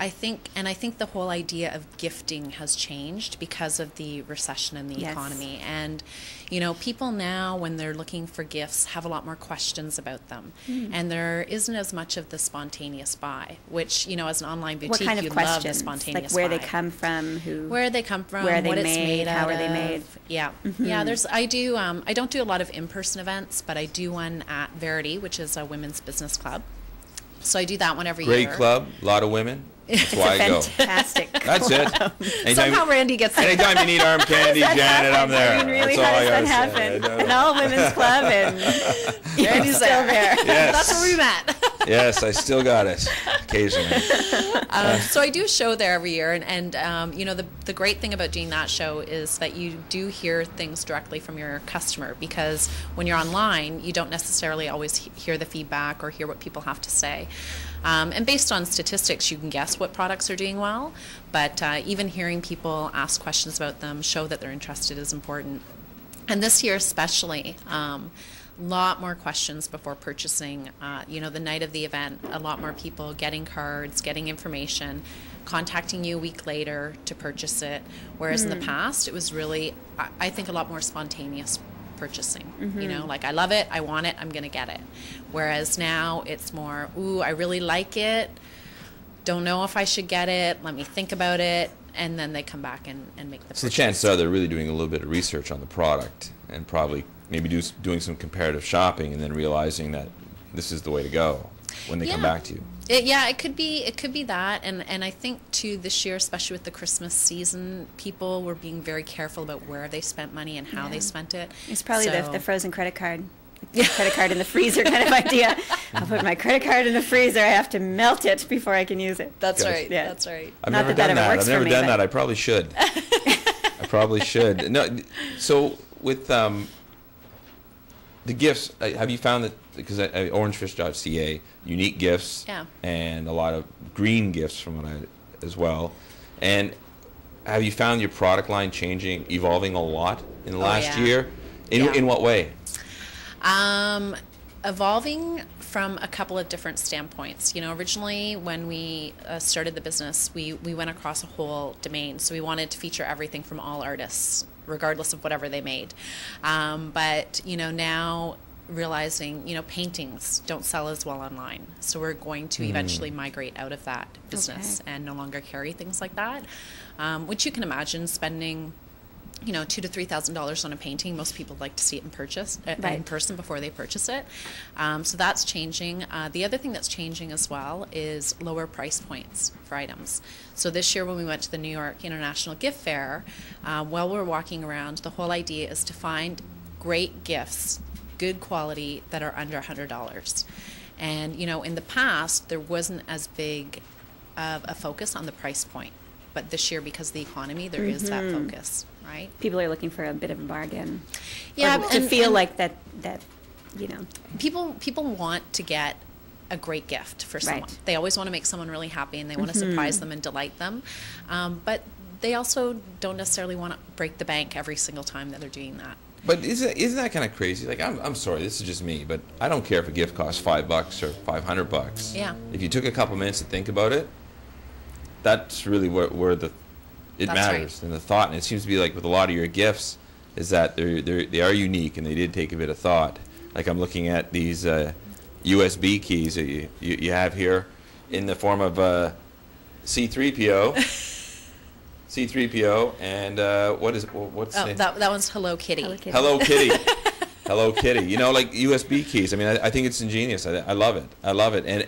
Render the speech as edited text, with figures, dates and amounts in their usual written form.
I think the whole idea of gifting has changed because of the recession and the economy. And, people now, when they're looking for gifts, have a lot more questions about them. And there isn't as much of the spontaneous buy, which, as an online boutique, what kind of you questions? love the spontaneous like where buy. they come from, where they come from, where are they what made, it's made how out are they of. made. Yeah. Yeah, I don't do a lot of in-person events, but I do one at Verity, which is a women's business club. So I do that one every year. Great club, a lot of women. That's why I go. Fantastic. That's it. Somehow Randy gets there. Anytime you need arm candy, Janet, I'm there. I mean, really, That's all how I does that gotta say. happen? An all-women's club, and Randy's still there. Yes. That's where we met. Yes, I still got it occasionally. So I do a show there every year, and the great thing about doing that show is that you do hear things directly from your customer, because when you're online, you don't necessarily always hear the feedback or hear what people have to say. And based on statistics, you can guess what products are doing well, but even hearing people ask questions about them, show that they're interested, is important. And this year especially, lot more questions before purchasing. The night of the event, a lot more people getting cards, getting information, contacting you a week later to purchase it. Whereas in the past, it was really, I think, a lot more spontaneous purchasing. Like, I love it, I want it, I'm going to get it. Whereas now it's more, ooh, I really like it, don't know if I should get it, let me think about it, and then they come back and make the purchase. So the chances are they're really doing a little bit of research on the product and probably maybe doing some comparative shopping and then realizing that this is the way to go when they come back to you. It could be that, and I think too this year, especially with the Christmas season, people were being very careful about where they spent money and how they spent it. It's probably the frozen credit card. Credit card in the freezer kind of idea. I'll put my credit card in the freezer. I have to melt it before I can use it. That's right. Yeah. That's right. I've never done that. I've never done that. I probably should. I probably should. No. So with the gifts, have you found that, because Orangefish.ca, unique gifts, and a lot of green gifts from what as well, and have you found your product line evolving a lot in the last year? In what way? Evolving from a couple of different standpoints. Originally when we started the business, we went across a whole domain. So we wanted to feature everything from all artists, regardless of whatever they made. But, now realizing, paintings don't sell as well online. So we're going to eventually migrate out of that business and no longer carry things like that, which you can imagine spending $2,000 to $3,000 on a painting. Most people like to see it in person before they purchase it. So that's changing. The other thing that's changing as well is lower price points for items. So this year when we went to the New York International Gift Fair, while we're walking around, the whole idea is to find great gifts, good quality, that are under $100. And in the past there wasn't as big of a focus on the price point, but this year, because of the economy, there is that focus. Right. People are looking for a bit of a bargain. Yeah, to feel like that. People want to get a great gift for someone. Right. They always want to make someone really happy, and they want to surprise them and delight them. But they also don't necessarily want to break the bank every single time that they're doing that. But isn't that kind of crazy? Like, I'm sorry, this is just me, but I don't care if a gift costs $5 or $500. Yeah. If you took a couple minutes to think about it, that's really where it matters, and the thought. And it seems to be like with a lot of your gifts is that they are unique and they did take a bit of thought. Like, I'm looking at these USB keys that you have here in the form of C3PO. C3PO, and what's that one's Hello Kitty. Hello Kitty. Hello Kitty. Like USB keys. I mean, I think it's ingenious. I love it. And